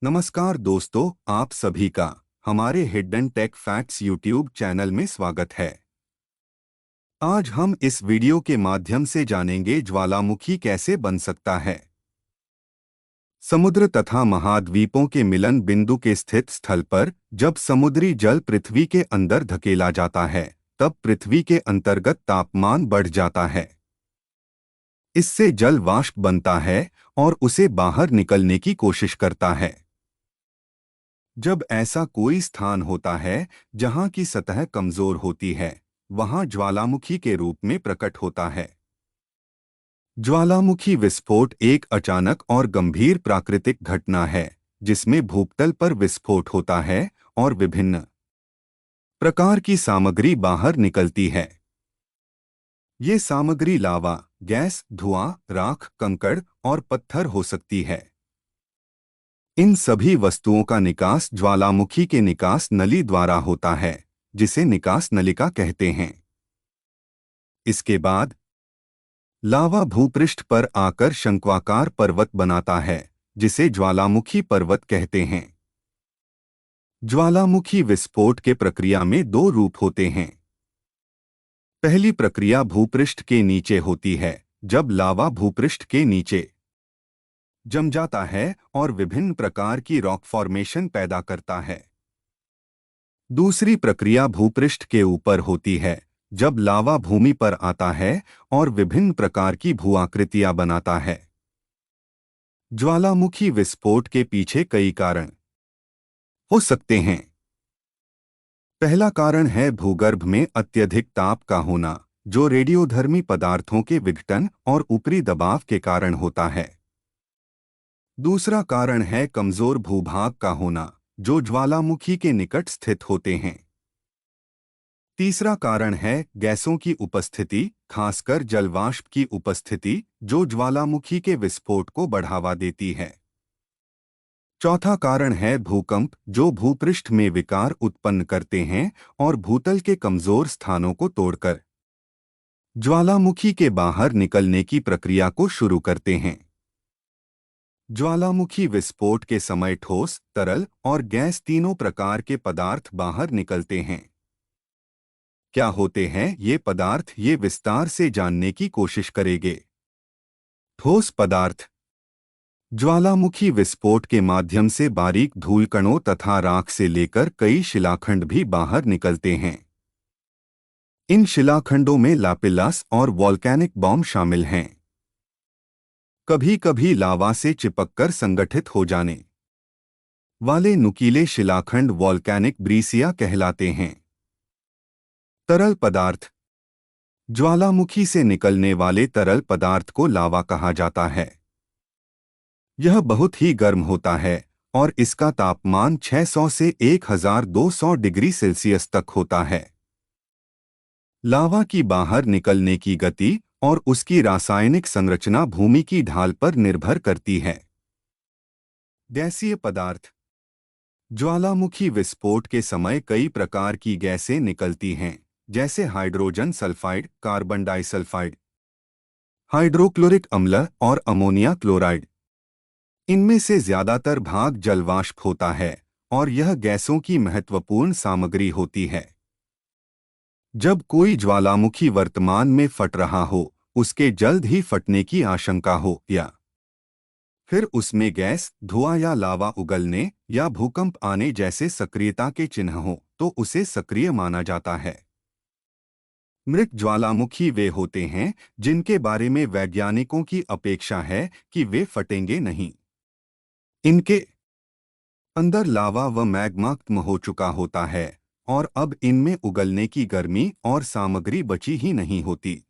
नमस्कार दोस्तों, आप सभी का हमारे hidden tech facts YouTube channel में स्वागत है। आज हम इस वीडियो के माध्यम से जानेंगे ज्वालामुखी कैसे बन सकता है। समुद्र तथा महाद्वीपों के मिलन बिंदु के स्थित स्थल पर जब समुद्री जल पृथ्वी के अंदर धकेला जाता है, तब पृथ्वी के अंतर्गत तापमान बढ़ जाता है। इससे जल वाष्प बनता है और उसे बाहर निकलने की कोशिश करता है। जब ऐसा कोई स्थान होता है जहां की सतह कमजोर होती है, वहां ज्वालामुखी के रूप में प्रकट होता है। ज्वालामुखी विस्फोट एक अचानक और गंभीर प्राकृतिक घटना है जिसमें भूतल पर विस्फोट होता है और विभिन्न प्रकार की सामग्री बाहर निकलती है। ये सामग्री लावा, गैस, धुआं, राख, कंकड़ और पत्थर हो सकती है। इन सभी वस्तुओं का निकास ज्वालामुखी के निकास नली द्वारा होता है, जिसे निकास नलिका कहते हैं। इसके बाद लावा भूपृष्ठ पर आकर शंक्वाकार पर्वत बनाता है, जिसे ज्वालामुखी पर्वत कहते हैं। ज्वालामुखी विस्फोट के प्रक्रिया में दो रूप होते हैं। पहली प्रक्रिया भूपृष्ठ के नीचे होती है, जब लावा भूपृष्ठ के नीचे जम जाता है और विभिन्न प्रकार की रॉक फॉर्मेशन पैदा करता है। दूसरी प्रक्रिया भूपृष्ठ के ऊपर होती है, जब लावा भूमि पर आता है और विभिन्न प्रकार की भूआकृतियां बनाता है। ज्वालामुखी विस्फोट के पीछे कई कारण हो सकते हैं। पहला कारण है भूगर्भ में अत्यधिक ताप का होना, जो रेडियोधर्मी पदार्थों के विघटन और ऊपरी दबाव के कारण होता है। दूसरा कारण है कमजोर भूभाग का होना, जो ज्वालामुखी के निकट स्थित होते हैं। तीसरा कारण है गैसों की उपस्थिति, खासकर जलवाष्प की उपस्थिति, जो ज्वालामुखी के विस्फोट को बढ़ावा देती है। चौथा कारण है भूकंप, जो भूपृष्ठ में विकार उत्पन्न करते हैं और भूतल के कमजोर स्थानों को तोड़कर ज्वालामुखी के बाहर निकलने की प्रक्रिया को शुरू करते हैं। ज्वालामुखी विस्फोट के समय ठोस, तरल और गैस तीनों प्रकार के पदार्थ बाहर निकलते हैं। क्या होते हैं ये पदार्थ, ये विस्तार से जानने की कोशिश करेंगे। ठोस पदार्थ ज्वालामुखी विस्फोट के माध्यम से बारीक धूलकणों तथा राख से लेकर कई शिलाखंड भी बाहर निकलते हैं। इन शिलाखंडों में लापिलास और वॉल्केनिक बॉम्ब शामिल हैं। कभी कभी लावा से चिपककर संगठित हो जाने वाले नुकीले शिलाखंड वॉल्केनिक ब्रीसिया कहलाते हैं। तरल पदार्थ ज्वालामुखी से निकलने वाले तरल पदार्थ को लावा कहा जाता है। यह बहुत ही गर्म होता है और इसका तापमान 600 से 1200 डिग्री सेल्सियस तक होता है। लावा की बाहर निकलने की गति और उसकी रासायनिक संरचना भूमि की ढाल पर निर्भर करती है। गैसीय पदार्थ ज्वालामुखी विस्फोट के समय कई प्रकार की गैसें निकलती हैं, जैसे hydrogen sulphide, carbon disulphide, hydrochloric अम्ल और अमोनिया क्लोराइड। इनमें से ज्यादातर भाग जलवाष्प होता है और यह गैसों की महत्वपूर्ण सामग्री होती है। जब कोई ज्वालामुखी वर्तमान में फट रहा हो, उसके जल्द ही फटने की आशंका हो या फिर उसमें गैस, धुआं या लावा उगलने या भूकंप आने जैसे सक्रियता के चिन्ह हो, तो उसे सक्रिय माना जाता है। मृत ज्वालामुखी वे होते हैं जिनके बारे में वैज्ञानिकों की अपेक्षा है कि वे फटेंगे नहीं। इनके अंदर लावा व मैग्मा खत्म हो चुका होता है और अब इनमें उगलने की गर्मी और सामग्री बची ही नहीं होती।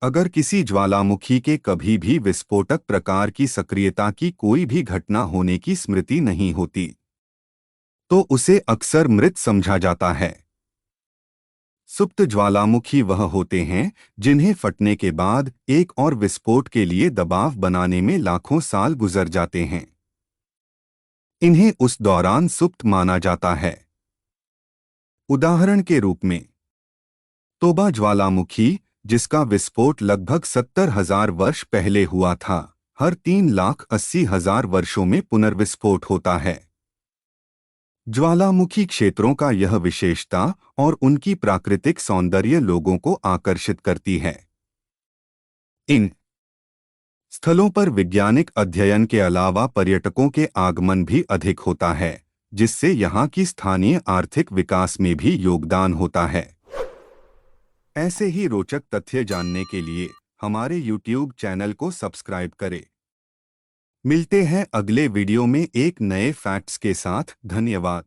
अगर किसी ज्वालामुखी के कभी भी विस्फोटक प्रकार की सक्रियता की कोई भी घटना होने की स्मृति नहीं होती, तो उसे अक्सर मृत समझा जाता है। सुप्त ज्वालामुखी वह होते हैं जिन्हें फटने के बाद एक और विस्फोट के लिए दबाव बनाने में लाखों साल गुजर जाते हैं। इन्हें उस दौरान सुप्त माना जाता है। उदाहरण के रूप में तोबा ज्वालामुखी, जिसका विस्फोट लगभग 70,000 वर्ष पहले हुआ था, हर 3,80,000 वर्षों में पुनर्विस्फोट होता है। ज्वालामुखी क्षेत्रों का यह विशेषता और उनकी प्राकृतिक सौंदर्य लोगों को आकर्षित करती है। इन स्थलों पर वैज्ञानिक अध्ययन के अलावा पर्यटकों के आगमन भी अधिक होता है, जिससे यहाँ की स्थानीय आर्थिक विकास में भी योगदान होता है। ऐसे ही रोचक तथ्य जानने के लिए हमारे YouTube चैनल को सब्सक्राइब करें। मिलते हैं अगले वीडियो में एक नए फैक्ट्स के साथ। धन्यवाद।